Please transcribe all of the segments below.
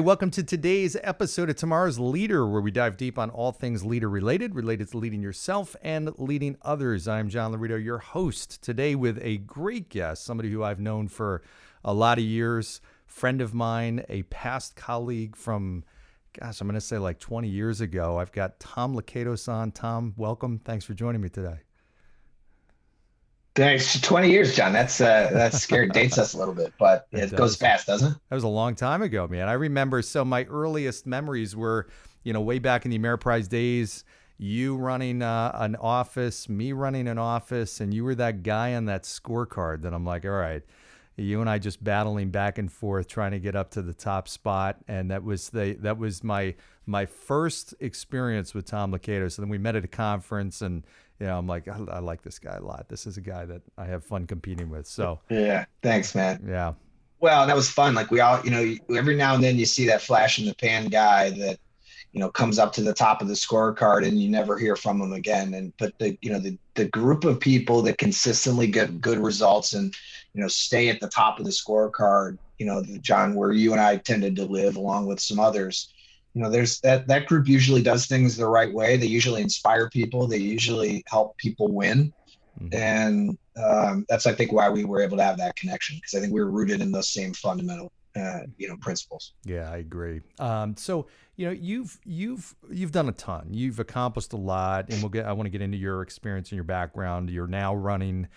welcome to today's episode of Tomorrow's Leader, where we dive deep on all things leader related to leading yourself and leading others. I'm John Laurito, your host, today with a great guest, somebody who I've known for a lot of years, friend of mine, a past colleague from, I'm going to say like 20 years ago. I've got Tom Lakatos on. Tom, welcome. Thanks for joining me today. Thanks. 20 years, John. That's scary. Dates us a little bit, but it goes fast, doesn't it? That was a long time ago, man. I remember. So my earliest memories were, way back in the Ameriprise days, you running an office, me running an office, and you were that guy on that scorecard that I'm like, all right, you and I just battling back and forth, trying to get up to the top spot. And that was my first experience with Tom Lakatos. So then we met at a conference, and I'm like, I like this guy a lot. This is a guy that I have fun competing with. So yeah, thanks, man. Yeah. Well, that was fun. Like we all, every now and then you see that flash in the pan guy that, comes up to the top of the scorecard and you never hear from him again. But the group of people that consistently get good results and, stay at the top of the scorecard, John, where you and I tended to live along with some others, there's that group usually does things the right way. They usually inspire people. They usually help people win. Mm-hmm. And that's, I think, why we were able to have that connection, because I think we were rooted in those same fundamental, principles. Yeah, I agree. So, you've done a ton. You've accomplished a lot, and I want to get into your experience and your background. You're now running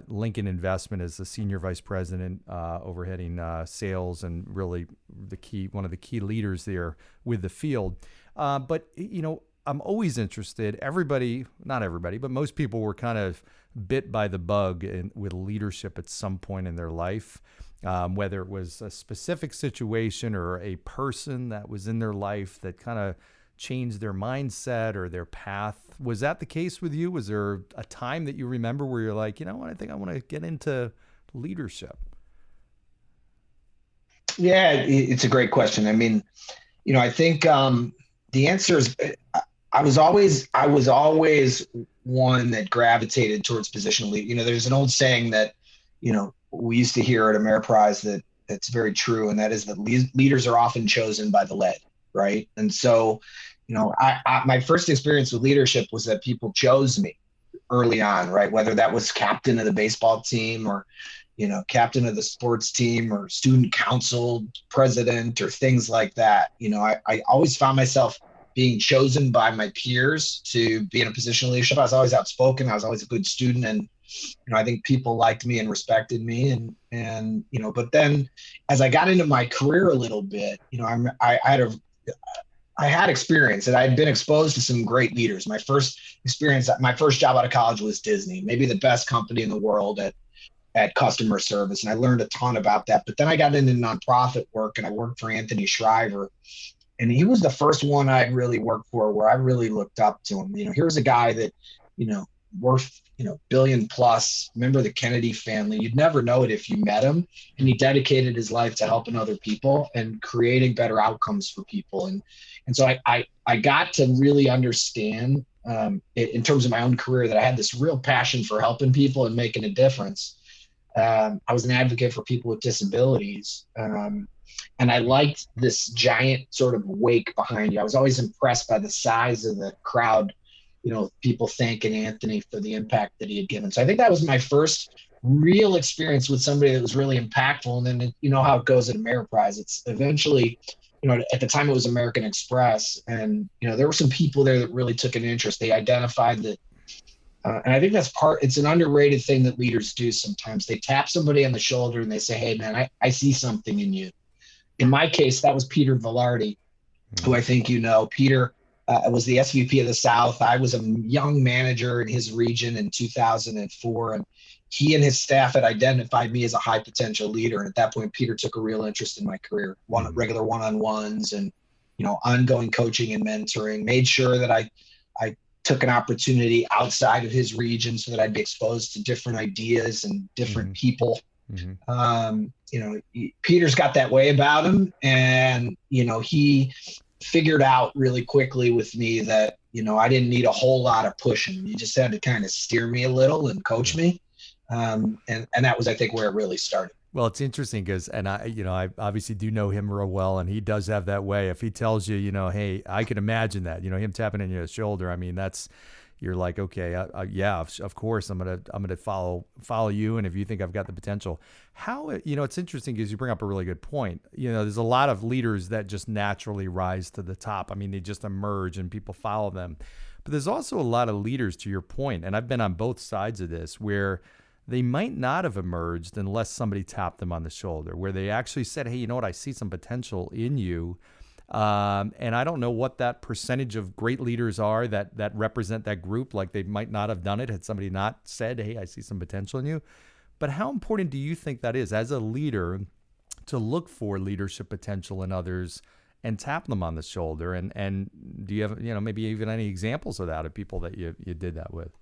Lincoln Investment as the senior vice president, overheading sales, and really one of the key leaders there with the field. But I'm always interested. Not everybody, but most people were kind of bit by the bug with leadership at some point in their life. Whether it was a specific situation or a person that was in their life that kind of changed their mindset or their path. Was that the case with you? Was there a time that you remember where you're like, what, I think I want to get into leadership? Yeah, it's a great question. I mean, I think the answer is I was always one that gravitated towards positional lead. There's an old saying that, we used to hear at Ameriprise that's very true. And that is that leaders are often chosen by the led, right? And so, my first experience with leadership was that people chose me early on, right? Whether that was captain of the baseball team or, captain of the sports team or student council president or things like that. I always found myself being chosen by my peers to be in a position of leadership. I was always outspoken. I was always a good student. And, I think people liked me and respected me. And but then as I got into my career a little bit, I had experience, and I had been exposed to some great leaders. My first job out of college was Disney, maybe the best company in the world at customer service. And I learned a ton about that. But then I got into nonprofit work, and I worked for Anthony Shriver. And he was the first one I'd really worked for where I really looked up to him. Here's a guy that, worth, billion plus, member of the Kennedy family. You'd never know it if you met him. And he dedicated his life to helping other people and creating better outcomes for people. And so I got to really understand in terms of my own career that I had this real passion for helping people and making a difference. I was an advocate for people with disabilities. And I liked this giant sort of wake behind you. I was always impressed by the size of the crowd, people thanking Anthony for the impact that he had given. So I think that was my first real experience with somebody that was really impactful. And then, how it goes at Ameriprise. It's eventually, at the time it was American Express. And, there were some people there that really took an interest. They identified that. And I think it's an underrated thing that leaders do sometimes. They tap somebody on the shoulder and they say, hey, man, I see something in you. In my case, that was Peter Velarde, who I think Peter was the SVP of the South. I was a young manager in his region in 2004, and he and his staff had identified me as a high potential leader. And at that point, Peter took a real interest in my career, regular one-on-ones and, ongoing coaching and mentoring, made sure that I took an opportunity outside of his region so that I'd be exposed to different ideas and different people. Peter's got that way about him. And, he figured out really quickly with me that, I didn't need a whole lot of pushing. You just had to kind of steer me a little and coach me. And that was, I think, where it really started. Well, it's interesting because, and I obviously do know him real well, and he does have that way. If he tells you, hey, I can imagine that, him tapping in your shoulder. I mean, you're like, okay, yeah, of course, I'm gonna follow you, and if you think I've got the potential, how, it's interesting because you bring up a really good point. There's a lot of leaders that just naturally rise to the top. I mean, they just emerge and people follow them, but there's also a lot of leaders, to your point, and I've been on both sides of this, where they might not have emerged unless somebody tapped them on the shoulder, where they actually said, hey, you know what, I see some potential in you. And I don't know what that percentage of great leaders are that represent that group. Like, they might not have done it had somebody not said, hey, I see some potential in you. But how important do you think that is as a leader to look for leadership potential in others and tap them on the shoulder? And do you have, maybe even any examples of that, of people that you did that with?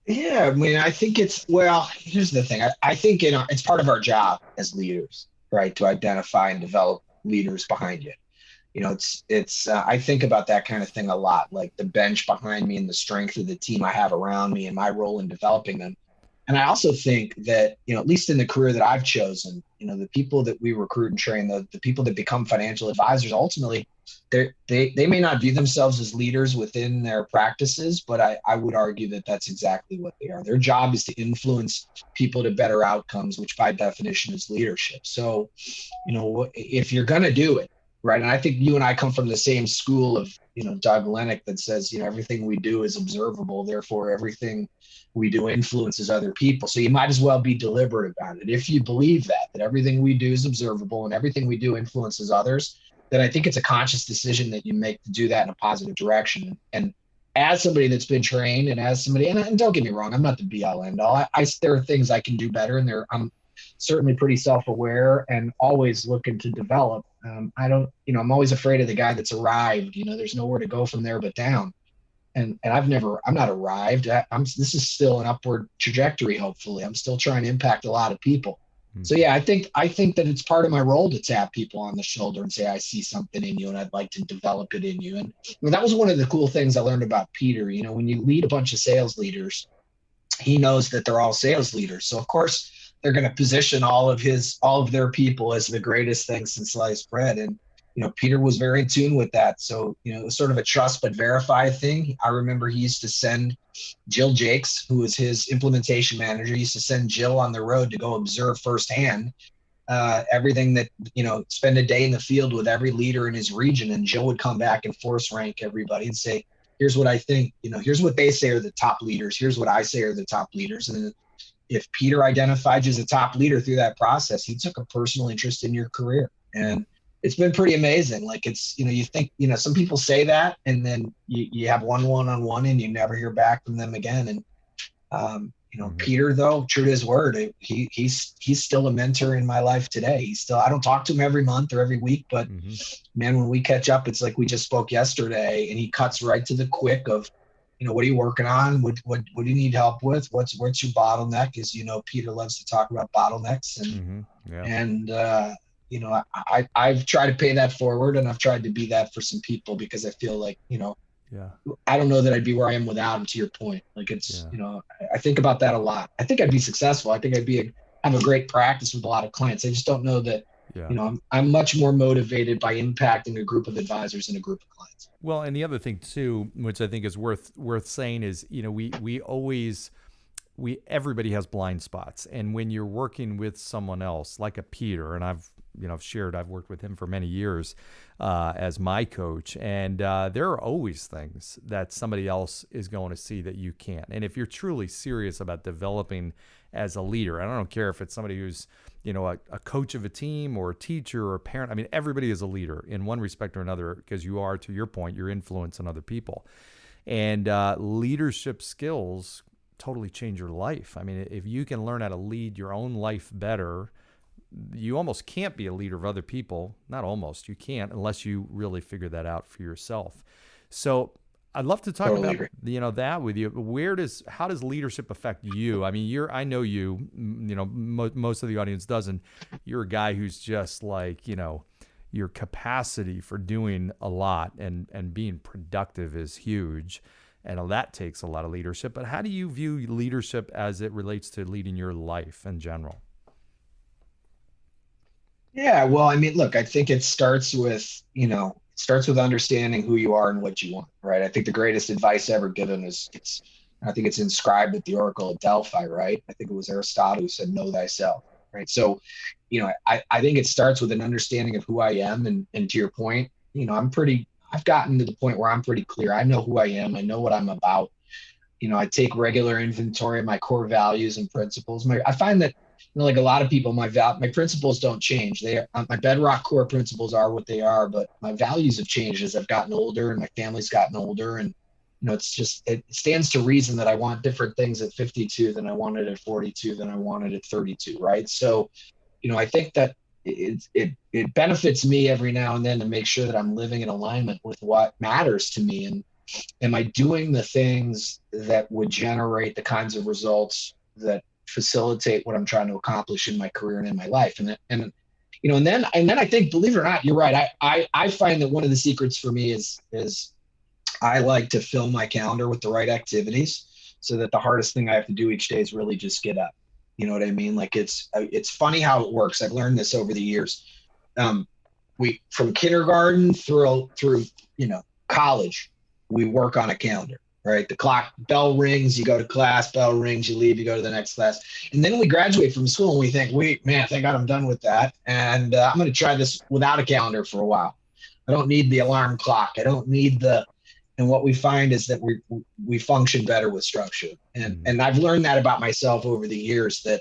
Yeah, I mean, I think well, here's the thing. I think it's part of our job as leaders, right, to identify and develop leaders behind you. I think about that kind of thing a lot, like the bench behind me and the strength of the team I have around me and my role in developing them. And I also think that, at least in the career that I've chosen, the people that we recruit and train, the people that become financial advisors, ultimately, they may not view themselves as leaders within their practices, but I would argue that that's exactly what they are. Their job is to influence people to better outcomes, which by definition is leadership. So, if you're going to do it, right, and I think you and I come from the same school of, Doug Lennox, that says, everything we do is observable, therefore everything we do influences other people. So you might as well be deliberate about it. If you believe that everything we do is observable and everything we do influences others, then I think it's a conscious decision that you make to do that in a positive direction. And as somebody that's been trained, and as somebody, and don't get me wrong, I'm not the be all end all. There are things I can do better, and I'm certainly pretty self-aware and always looking to develop. I'm always afraid of the guy that's arrived. There's nowhere to go from there but down. And I'm not arrived. This is still an upward trajectory. Hopefully, I'm still trying to impact a lot of people. So yeah, I think that it's part of my role to tap people on the shoulder and say, I see something in you and I'd like to develop it in you. And that was one of the cool things I learned about Peter. When you lead a bunch of sales leaders, he knows that they're all sales leaders. So of course they're going to position all of their people as the greatest thing since sliced bread. And Peter was very in tune with that. So, it was sort of a trust but verify thing. I remember he used to send Jill Jakes, who was his implementation manager, he used to send Jill on the road to go observe firsthand everything that, spend a day in the field with every leader in his region. And Jill would come back and force rank everybody and say, here's what I think, here's what they say are the top leaders. Here's what I say are the top leaders. And if Peter identified you as a top leader through that process, he took a personal interest in your career. And it's been pretty amazing. Like, it's, you think, some people say that, and then you have one-on-one and you never hear back from them again. And, Peter, though, true to his word, he's still a mentor in my life today. I don't talk to him every month or every week, but man, when we catch up, it's like we just spoke yesterday, and he cuts right to the quick of, what are you working on? What do you need help with? What's your bottleneck? As Peter loves to talk about bottlenecks, I've tried to pay that forward, and I've tried to be that for some people, because I feel like, I don't know that I'd be where I am without him, to your point. Like, it's, I think about that a lot. I think I'd be successful. I think have a great practice with a lot of clients. I just don't know that, I'm much more motivated by impacting a group of advisors and a group of clients. Well, and the other thing too, which I think is worth saying, is, everybody has blind spots. And when you're working with someone else like a Peter, and I've worked with him for many years as my coach, and there are always things that somebody else is going to see that you can't. And if you're truly serious about developing as a leader, and I don't care if it's somebody who's, a coach of a team or a teacher or a parent. I mean, everybody is a leader in one respect or another, because you are, to your point, you're influencing other people. And leadership skills totally change your life. I mean, if you can learn how to lead your own life better, you almost can't be a leader of other people. Not almost, you can't, unless you really figure that out for yourself. So I'd love to talk about, that with you. How does leadership affect you? I mean, I know you, most of the audience doesn't. You're a guy who's just like, your capacity for doing a lot and being productive is huge. And that takes a lot of leadership. But how do you view leadership as it relates to leading your life in general? Yeah, well, I mean, look, I think it starts with, it starts with understanding who you are and what you want, right? I think the greatest advice ever given I think it's inscribed at the Oracle at Delphi, right? I think it was Aristotle who said, know thyself, right? So, I think it starts with an understanding of who I am. And to your point, I've gotten to the point where I'm pretty clear. I know who I am. I know what I'm about. I take regular inventory of my core values and principles. I find that, like a lot of people, my principles don't change. My bedrock core principles are what they are, but my values have changed as I've gotten older and my family's gotten older. And it stands to reason that I want different things at 52 than I wanted at 42 than I wanted at 32, right? So, I think that it benefits me every now and then to make sure that I'm living in alignment with what matters to me. And am I doing the things that would generate the kinds of results that facilitate what I'm trying to accomplish in my career and in my life? And then I think, believe it or not, you're right. I find that one of the secrets for me is I like to fill my calendar with the right activities so that the hardest thing I have to do each day is really just get up. You know what I mean? Like it's funny how it works. I've learned this over the years. We from kindergarten through college, we work on a calendar, right? The clock bell rings, you go to class, bell rings, you leave, you go to the next class. And then we graduate from school and we think, wait, man, thank God I'm done with that. And I'm going to try this without a calendar for a while. I don't need the alarm clock. I don't need and what we find is that we function better with structure. And I've learned that about myself over the years that,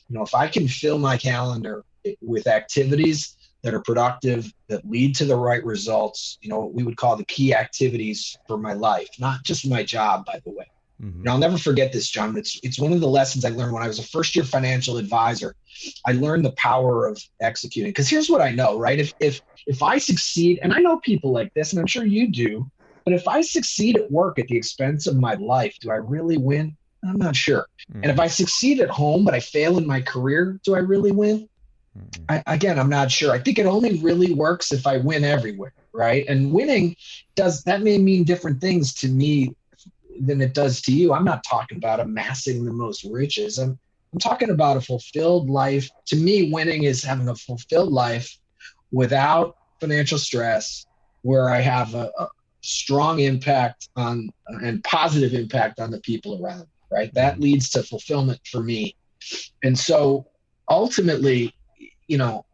if I can fill my calendar with activities that are productive, that lead to the right results, what we would call the key activities for my life, not just my job, by the way. I'll never forget this, John. It's one of the lessons I learned when I was a first year financial advisor. I learned the power of executing. Because here's what I know, right? If I succeed, and I know people like this, and I'm sure you do, but if I succeed at work at the expense of my life, do I really win? I'm not sure. And if I succeed at home, but I fail in my career, do I really win? Again, I'm not sure. I think it only really works if I win everywhere, right? And winning that may mean different things to me than it does to you. I'm not talking about amassing the most riches. I'm talking about a fulfilled life. To me, winning is having a fulfilled life without financial stress, where I have a strong impact on and positive impact on the people around me, right? That leads to fulfillment for me. And so ultimately,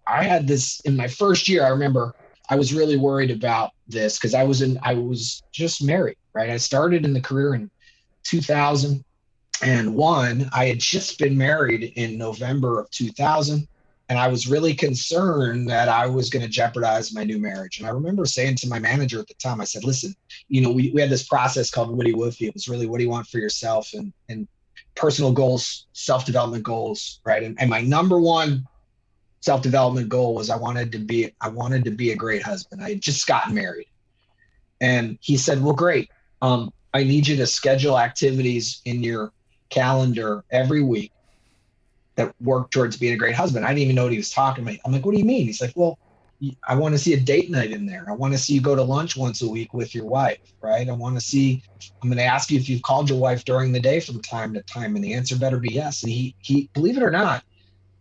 I had this in my first year. I remember I was really worried about this because I was just married, right? I started in the career in 2001. I had just been married in November of 2000. And I was really concerned that I was going to jeopardize my new marriage. And I remember saying to my manager at the time, I said, listen, we had this process called Woody Woofy. It was really, what do you want for yourself? And personal goals, self-development goals, right? And my number one self-development goal was I wanted to be a great husband. I had just gotten married. And he said, well, great. I need you to schedule activities in your calendar every week that work towards being a great husband. I didn't even know what he was talking about. I'm like, what do you mean? He's like, well, I want to see a date night in there. I want to see you go to lunch once a week with your wife, right? I'm going to ask you if you've called your wife during the day from time to time. And the answer better be yes. And he, believe it or not,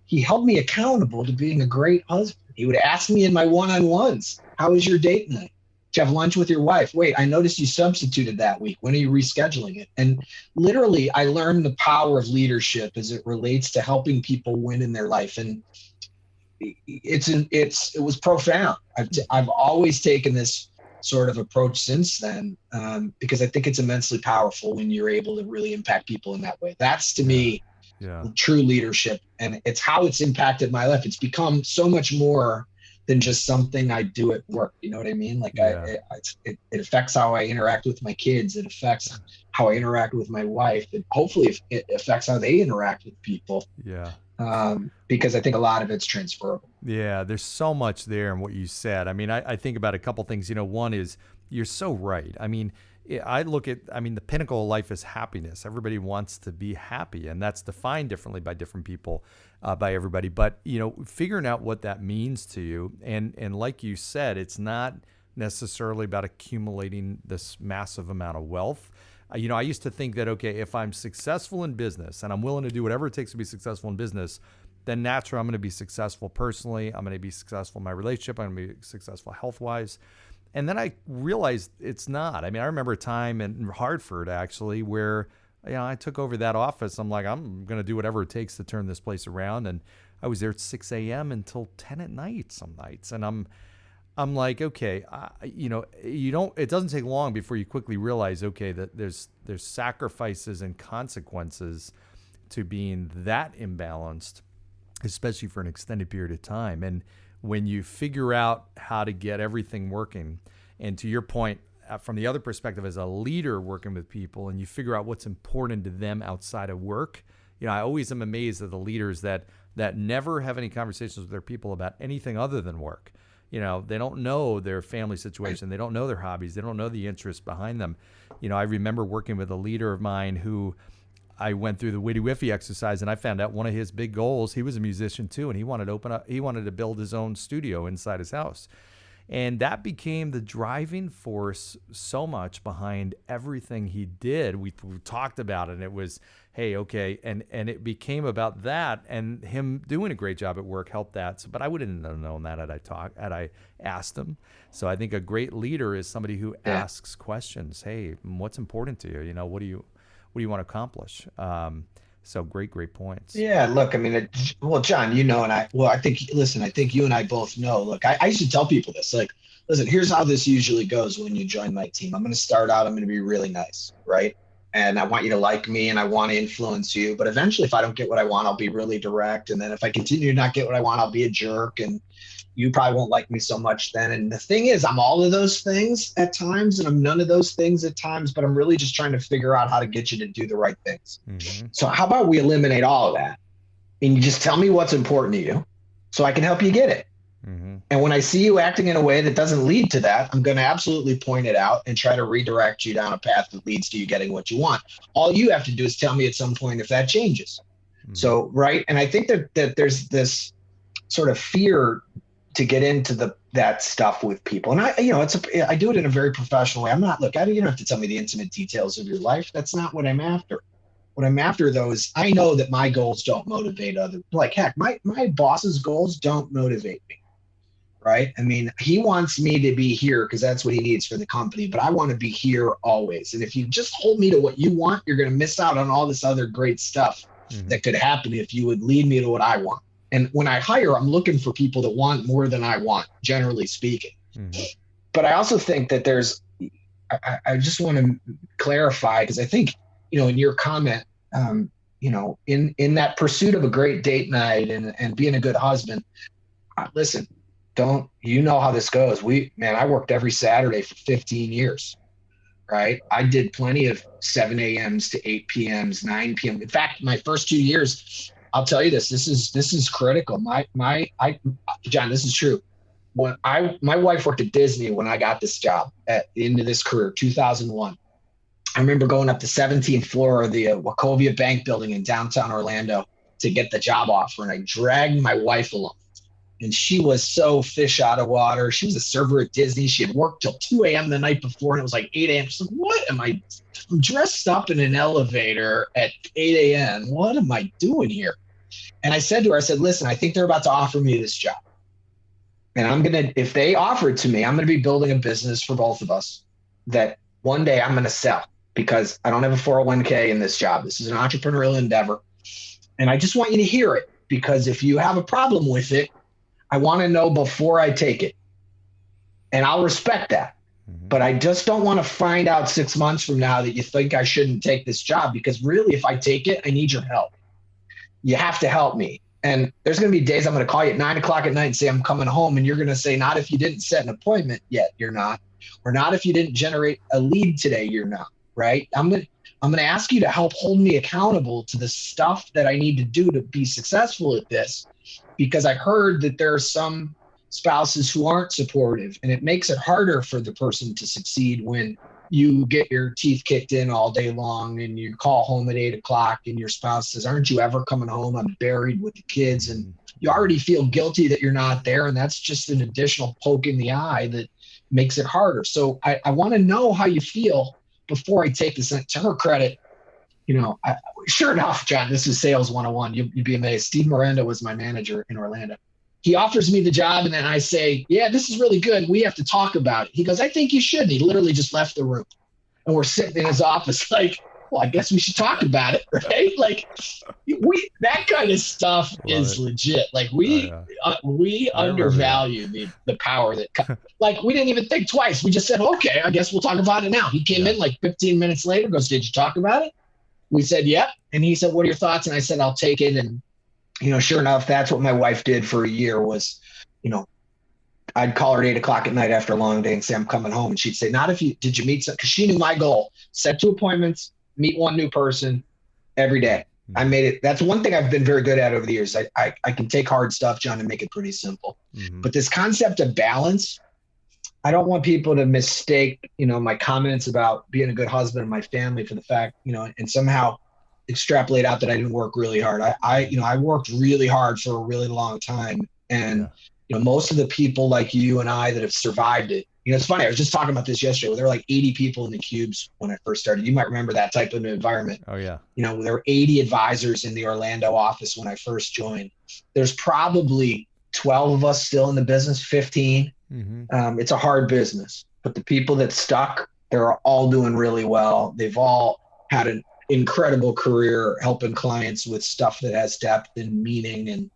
he held me accountable to being a great husband. He would ask me in my one-on-ones, how was your date night? Did you have lunch with your wife? Wait, I noticed you substituted that week. When are you rescheduling it? And literally, I learned the power of leadership as it relates to helping people win in their life. And it was profound. I've always taken this sort of approach since then, because I think it's immensely powerful when you're able to really impact people in that way. That's to me true leadership, and it's how it's impacted my life. It's become so much more than just something I do at work. You know what I mean? Like it affects how I interact with my kids. It affects how I interact with my wife, and hopefully it affects how they interact with people. Yeah. Because I think a lot of it's transferable. Yeah, there's so much there in what you said. I mean, I think about a couple things. One is you're so right. I mean, the pinnacle of life is happiness. Everybody wants to be happy, and that's defined differently by different people, by everybody. But, figuring out what that means to you, and like you said, it's not necessarily about accumulating this massive amount of wealth. I used to think that, okay, if I'm successful in business and I'm willing to do whatever it takes to be successful in business, then naturally I'm going to be successful personally. I'm going to be successful in my relationship. I'm going to be successful health-wise. And then I realized it's not. I mean, I remember a time in Hartford actually where, I took over that office. I'm like, I'm going to do whatever it takes to turn this place around. And I was there at 6 a.m. until 10 at night some nights. And I'm like, okay, it doesn't take long before you quickly realize, okay, that there's sacrifices and consequences to being that imbalanced, especially for an extended period of time. And when you figure out how to get everything working, and to your point, from the other perspective as a leader working with people, and you figure out what's important to them outside of work, I always am amazed at the leaders that never have any conversations with their people about anything other than work. They don't know their family situation. They don't know their hobbies. They don't know the interests behind them. I remember working with a leader of mine who I went through the Witty Whiffy exercise, and I found out one of his big goals, he was a musician too, and he wanted to build his own studio inside his house. And that became the driving force so much behind everything he did. We talked about it, and it was, hey, okay. And it became about that, and him doing a great job at work helped that. But I wouldn't have known that had I asked him. So I think a great leader is somebody who asks questions. Hey, what's important to you? What do you want to accomplish? So great points. Yeah, look, I mean, John, I think you and I both know, look, I used to tell people this, like, listen, here's how this usually goes when you join my team. I'm going to start out, I'm going to be really nice, right? And I want you to like me and I want to influence you. But eventually, if I don't get what I want, I'll be really direct. And then if I continue to not get what I want, I'll be a jerk. And you probably won't like me so much then. And the thing is, I'm all of those things at times, and I'm none of those things at times, but I'm really just trying to figure out how to get you to do the right things. Mm-hmm. So how about we eliminate all of that and you just tell me what's important to you so I can help you get it. Mm-hmm. And when I see you acting in a way that doesn't lead to that, I'm going to absolutely point it out and try to redirect you down a path that leads to you getting what you want. All you have to do is tell me at some point if that changes. Mm-hmm. So, right. And I think that there's this sort of fear to get into that stuff with people. And I do it in a very professional way. I'm not, look, you don't have to tell me the intimate details of your life. That's not what I'm after. What I'm after though is I know that my goals don't motivate others. Like, heck, my boss's goals don't motivate me. Right. I mean, he wants me to be here because that's what he needs for the company, but I want to be here always. And if you just hold me to what you want, you're going to miss out on all this other great stuff that could happen if you would lead me to what I want. And when I hire, I'm looking for people that want more than I want, generally speaking. Mm-hmm. But I also think that I just want to clarify, because I think, in your comment, in that pursuit of a great date night and being a good husband, listen, how this goes. I worked every Saturday for 15 years, right? I did plenty of 7 a.m.s to 8 p.m.s, 9 p.m. In fact, my first 2 years, I'll tell you this is critical. John, this is true. When my wife worked at Disney when I got this job into this career, 2001. I remember going up the 17th floor of the Wachovia Bank building in downtown Orlando to get the job offer. And I dragged my wife along. And she was so fish out of water. She was a server at Disney. She had worked till 2 a.m. the night before, and it was like 8 a.m. She's like, what am I'm dressed up in an elevator at 8 a.m. What am I doing here? And I said to her, I said, listen, I think they're about to offer me this job. And if they offer it to me, I'm going to be building a business for both of us that one day I'm going to sell, because I don't have a 401k in this job. This is an entrepreneurial endeavor. And I just want you to hear it, because if you have a problem with it, I want to know before I take it. And I'll respect that. Mm-hmm. But I just don't want to find out 6 months from now that you think I shouldn't take this job, because really, if I take it, I need your help. You have to help me. And there's going to be days I'm going to call you at 9 o'clock at night and say, I'm coming home. And you're going to say, not if you didn't set an appointment yet, you're not. Or not if you didn't generate a lead today, you're not. Right? I'm going to ask you to help hold me accountable to the stuff that I need to do to be successful at this. Because I heard that there are some spouses who aren't supportive, and it makes it harder for the person to succeed when you get your teeth kicked in all day long and you call home at 8 o'clock and your spouse says, aren't you ever coming home? I'm buried with the kids. And you already feel guilty that you're not there. And that's just an additional poke in the eye that makes it harder. So I want to know how you feel before I take this. To her credit, Sure enough, John, this is sales 101. You'd be amazed. Steve Miranda was my manager in Orlando. He offers me the job, and then I say, yeah, this is really good. We have to talk about it. He goes, I think you should. And he literally just left the room. And we're sitting in his office like, well, I guess we should talk about it, right? Like that kind of stuff is legit. Like we undervalue the power that, like, we didn't even think twice. We just said, okay, I guess we'll talk about it now. He came in like 15 minutes later, goes, did you talk about it? We said, yep. And he said, what are your thoughts? And I said, I'll take it. And, sure enough, that's what my wife did for a year was, I'd call her at 8 o'clock at night after a long day and say, I'm coming home. And she'd say, did you meet some? Because she knew my goal, set 2 appointments, meet one new person every day. I made it. That's one thing I've been very good at over the years. I can take hard stuff, John, and make it pretty simple. But this concept of balance, I don't want people to mistake, my comments about being a good husband and my family for the fact, and somehow extrapolate out that I didn't work really hard. I worked really hard for a really long time. And, most of the people like you and I that have survived it, it's funny. I was just talking about this yesterday. There were like 80 people in the cubes when I first started. You might remember that type of environment. Oh yeah. There were 80 advisors in the Orlando office when I first joined. There's probably 12 of us still in the business, 15. It's a hard business, but the people that stuck, they're all doing really well. They've all had an incredible career helping clients with stuff that has depth and meaning, and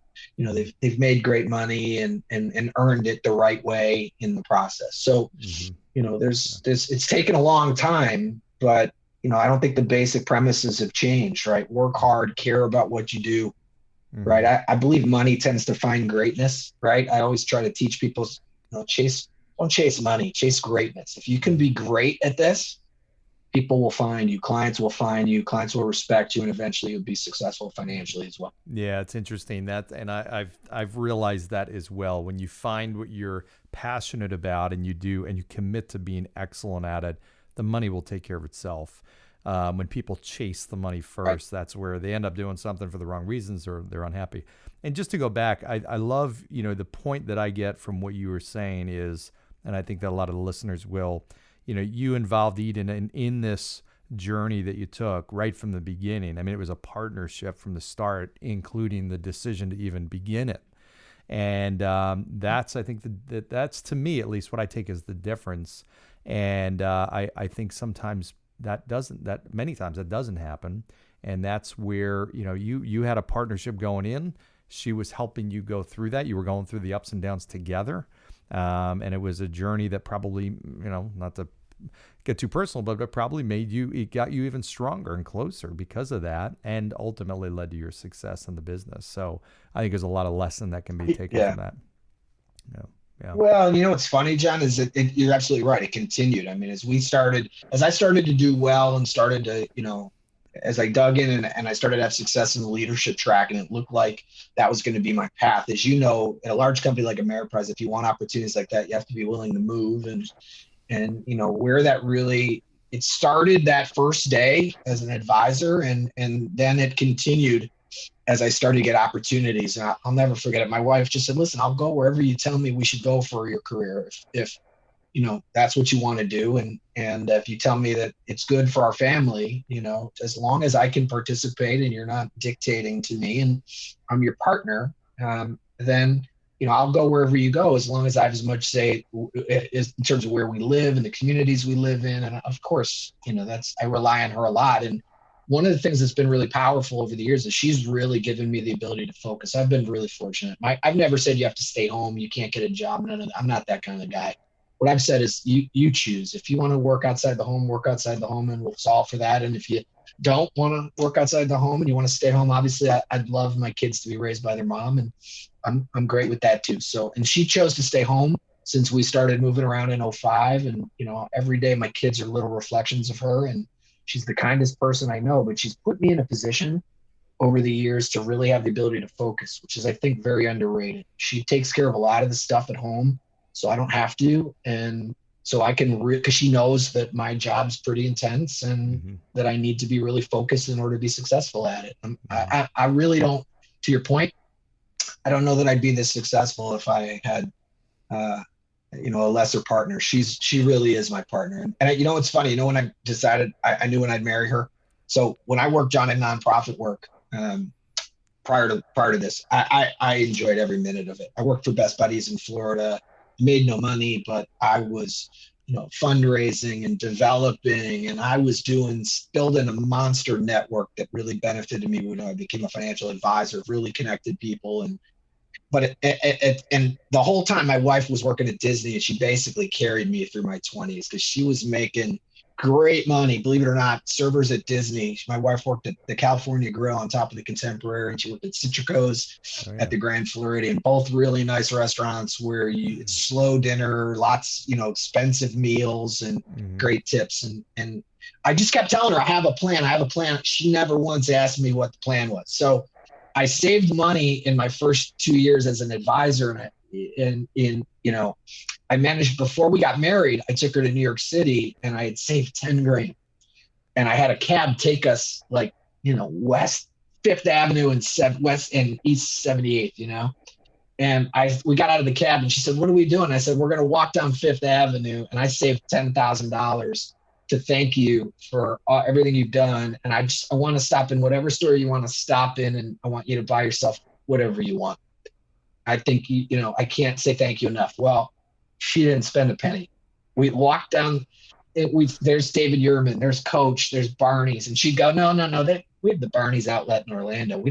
they've made great money and earned it the right way in the process. So there's it's taken a long time, but I don't think the basic premises have changed, right? Work hard, care about what you do, right? I believe money tends to find greatness, right? I always try to teach people, don't chase money, chase greatness. If you can be great at this, people will find you, clients will find you, clients will respect you, and eventually you'll be successful financially as well. Yeah, it's interesting and I've realized that as well. When you find what you're passionate about and you do, and you commit to being excellent at it, the money will take care of itself. When people chase the money first, that's where they end up doing something for the wrong reasons or they're unhappy. And just to go back, I love, the point that I get from what you were saying is, and I think that a lot of the listeners will, you involved Eden in this journey that you took right from the beginning. I mean, it was a partnership from the start, including the decision to even begin it. And that's, I think that's to me, at least what I take as the difference. And I think sometimes many times that doesn't happen. And that's where, you had a partnership going in. She was helping you go through that. You were going through the ups and downs together. And it was a journey that probably, not to get too personal, but it probably it got you even stronger and closer because of that, and ultimately led to your success in the business. So I think there's a lot of lesson that can be taken from that. Yeah. Well, what's funny, John, is that you're absolutely right. It continued. I mean, as I started to do well and started to, as I dug in and I started to have success in the leadership track, and it looked like that was going to be my path. As you know, in a large company like Ameriprise, if you want opportunities like that, you have to be willing to move. And where that really, it started that first day as an advisor, and then it continued as I started to get opportunities. And I'll never forget it. My wife just said, listen, I'll go wherever you tell me we should go for your career. If that's what you want to do. And if you tell me that it's good for our family, as long as I can participate and you're not dictating to me and I'm your partner, then, I'll go wherever you go, as long as I have as much say in terms of where we live and the communities we live in. And of course, I rely on her a lot. And one of the things that's been really powerful over the years is she's really given me the ability to focus. I've been really fortunate. I've never said you have to stay home, you can't get a job. I'm not that kind of guy. What I've said is you choose. If you want to work outside the home, work outside the home, and we'll solve for that. And if you don't want to work outside the home and you want to stay home, obviously I'd love my kids to be raised by their mom, and I'm great with that too. So, and she chose to stay home since we started moving around in 2005. And, every day my kids are little reflections of her, and she's the kindest person I know, but she's put me in a position over the years to really have the ability to focus, which is, I think, very underrated. She takes care of a lot of the stuff at home, so I don't have to. And so I can, because she knows that my job's pretty intense and that I need to be really focused in order to be successful at it. I really don't, to your point, I don't know that I'd be this successful if I had, a lesser partner. She really is my partner. And it's funny, when I decided, I knew when I'd marry her. So when I worked on a nonprofit work, prior to this, I enjoyed every minute of it. I worked for Best Buddies in Florida, made no money, but I was, fundraising and developing, and I was building a monster network that really benefited me when I became a financial advisor, really connected people. And the whole time my wife was working at Disney, and she basically carried me through my 20s because she was making great money, believe it or not. Servers at Disney. My wife worked at the California Grill on top of the Contemporary, and she worked at Citrico's at the Grand Floridian, both really nice restaurants where it's slow dinner, lots, expensive meals and great tips. And I just kept telling her, I have a plan. She never once asked me what the plan was. So I saved money in my first 2 years as an advisor, and I managed, before we got married, I took her to New York City, and I had saved 10 grand, and I had a cab take us West Fifth Avenue and West and East 78th, and we got out of the cab, and she said, "What are we doing?" I said, "We're going to walk down Fifth Avenue, and I saved $10,000 to thank you for everything you've done. And I want to stop in whatever store you want to stop in, and I want you to buy yourself whatever you want. I think, I can't say thank you enough." Well, she didn't spend a penny. We walked down, there's David Yurman, there's Coach, there's Barney's. And she'd go, no, we have the Barney's outlet in Orlando.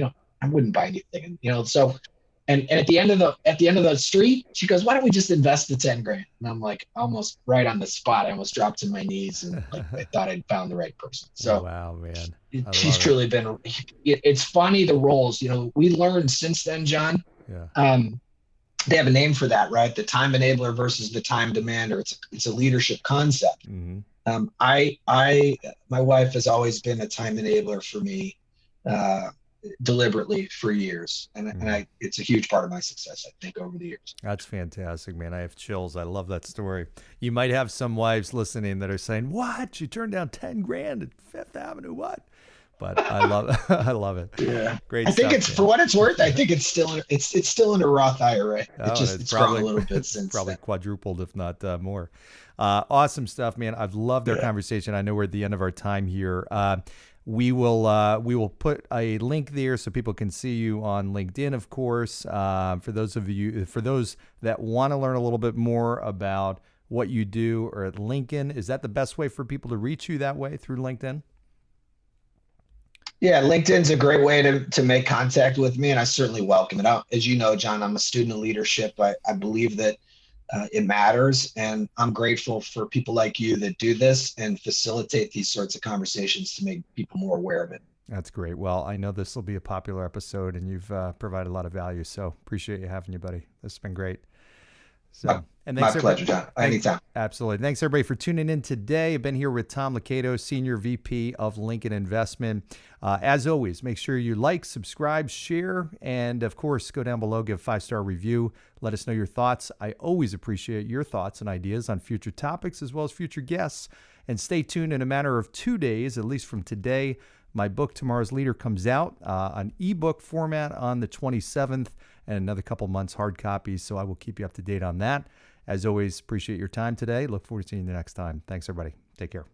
I wouldn't buy anything. So, and at the end of the street, she goes, "Why don't we just invest the 10 grand?" And I'm like, almost right on the spot, I almost dropped to my knees, and I thought I'd found the right person. So wow, man. She's truly been, it's funny, the roles, we learned since then, John. Yeah. They have a name for that, right? The time enabler versus the time demander. It's a leadership concept. Mm-hmm. My wife has always been a time enabler for me, deliberately for years. And it's a huge part of my success, I think, over the years. That's fantastic, man. I have chills. I love that story. You might have some wives listening that are saying, "What? You turned down 10 grand at Fifth Avenue? What?" But I love it. Yeah. Great. I think stuff, it's man. For what it's worth, I think it's still in a Roth IRA. It's grown a little bit since probably then. quadrupled, if not more. Awesome stuff, man. I've loved our conversation. I know we're at the end of our time here. We will put a link there so people can see you on LinkedIn, of course. For those that want to learn a little bit more about what you do, or at Lincoln, is that the best way for people to reach you that way, through LinkedIn? Yeah, LinkedIn's a great way to make contact with me, and I certainly welcome it. As you know, John, I'm a student of leadership. I believe that it matters, and I'm grateful for people like you that do this and facilitate these sorts of conversations to make people more aware of it. That's great. Well, I know this will be a popular episode, and you've provided a lot of value, so appreciate you having you, buddy. This has been great. So, and thanks, my pleasure, John. Anytime. Absolutely. Thanks, everybody, for tuning in today. I've been here with Tom Lakatos, Senior VP of Lincoln Investment. As always, make sure you like, subscribe, share, and, of course, go down below, give a 5-star review. Let us know your thoughts. I always appreciate your thoughts and ideas on future topics as well as future guests. And stay tuned. In a matter of 2 days, at least from today, my book, Tomorrow's Leader, comes out on ebook format on the 27th, and another couple months hard copies. So I will keep you up to date on that. As always, appreciate your time today. Look forward to seeing you next time. Thanks, everybody. Take care.